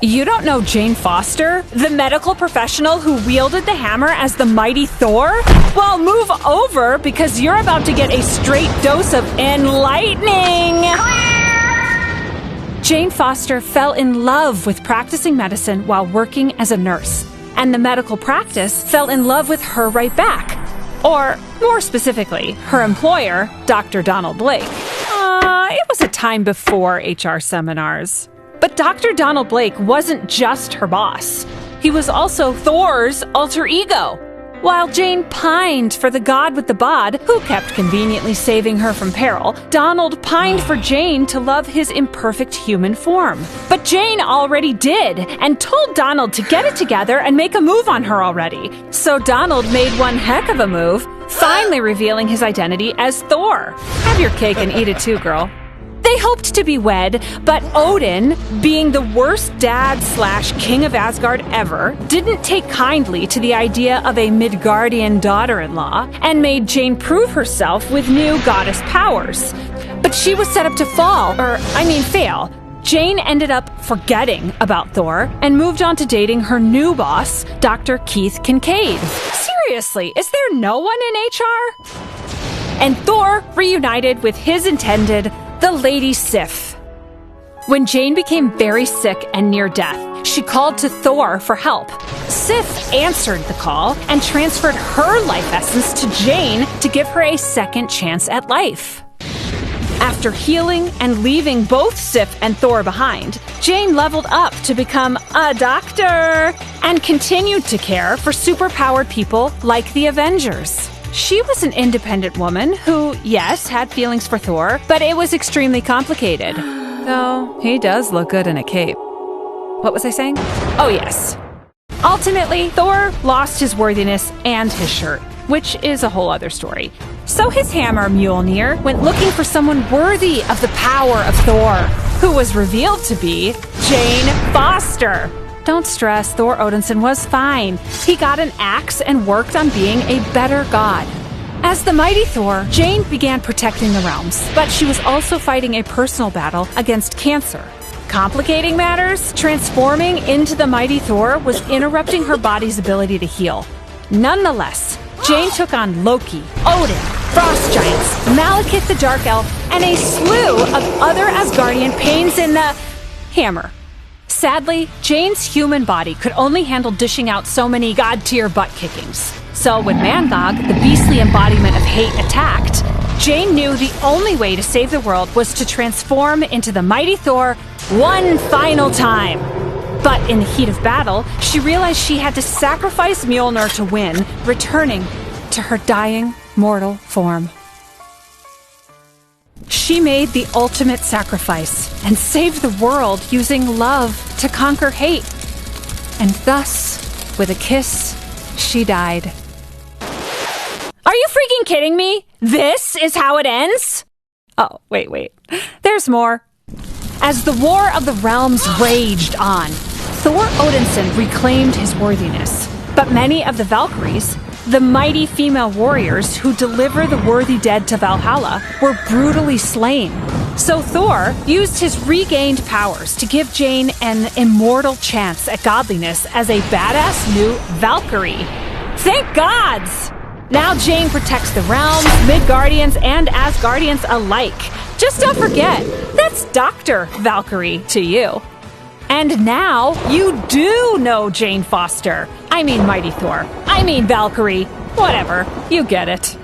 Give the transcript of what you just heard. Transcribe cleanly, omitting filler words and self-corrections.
You don't know Jane Foster, the medical professional who wielded the hammer as the mighty Thor? Well, move over because you're about to get a straight dose of enlightening! Jane Foster fell in love with practicing medicine while working as a nurse, and the medical practice fell in love with her right back. Or, more specifically, her employer, Dr. Donald Blake. It was a time before HR seminars. But Dr. Donald Blake wasn't just her boss. He was also Thor's alter ego. While Jane pined for the god with the bod, who kept conveniently saving her from peril, Donald pined for Jane to love his imperfect human form. But Jane already did, and told Donald to get it together and make a move on her already. So Donald made one heck of a move, finally revealing his identity as Thor. Have your cake and eat it too, girl. They hoped to be wed, but Odin, being the worst dad/king of Asgard ever, didn't take kindly to the idea of a Midgardian daughter-in-law and made Jane prove herself with new goddess powers. But she was set up to fail. Jane ended up forgetting about Thor and moved on to dating her new boss, Dr. Keith Kincaid. Seriously, is there no one in HR? And Thor reunited with his intended, the Lady Sif. When Jane became very sick and near death, she called to Thor for help. Sif answered the call and transferred her life essence to Jane to give her a second chance at life. After healing and leaving both Sif and Thor behind, Jane leveled up to become a doctor and continued to care for superpowered people like the Avengers. She was an independent woman who, yes, had feelings for Thor, but it was extremely complicated. Though he does look good in a cape. What was I saying? Oh, yes. Ultimately, Thor lost his worthiness and his shirt, which is a whole other story. So his hammer, Mjolnir, went looking for someone worthy of the power of Thor, who was revealed to be Jane Foster. Don't stress, Thor Odinson was fine. He got an axe and worked on being a better god. As the mighty Thor, Jane began protecting the realms, but she was also fighting a personal battle against cancer. Complicating matters, transforming into the mighty Thor was interrupting her body's ability to heal. Nonetheless, Jane took on Loki, Odin, Frost Giants, Malekith the Dark Elf, and a slew of other Asgardian pains in the hammer. Sadly, Jane's human body could only handle dishing out so many god-tier butt-kickings. So when Mangog, the beastly embodiment of hate, attacked, Jane knew the only way to save the world was to transform into the mighty Thor one final time. But in the heat of battle, she realized she had to sacrifice Mjolnir to win, returning to her dying mortal form. She made the ultimate sacrifice and saved the world using love to conquer hate. And thus, with a kiss, she died. Are you freaking kidding me? This is how it ends? Oh, wait. There's more. As the War of the Realms raged on, Thor Odinson reclaimed his worthiness. But many of the Valkyries, the mighty female warriors who deliver the worthy dead to Valhalla, were brutally slain. So Thor used his regained powers to give Jane an immortal chance at godliness as a badass new Valkyrie. Thank gods! Now Jane protects the realms, Midgardians, and Asgardians alike. Just don't forget, that's Dr. Valkyrie to you. And now you do know Jane Foster. I mean Mighty Thor. I mean Valkyrie. Whatever, you get it.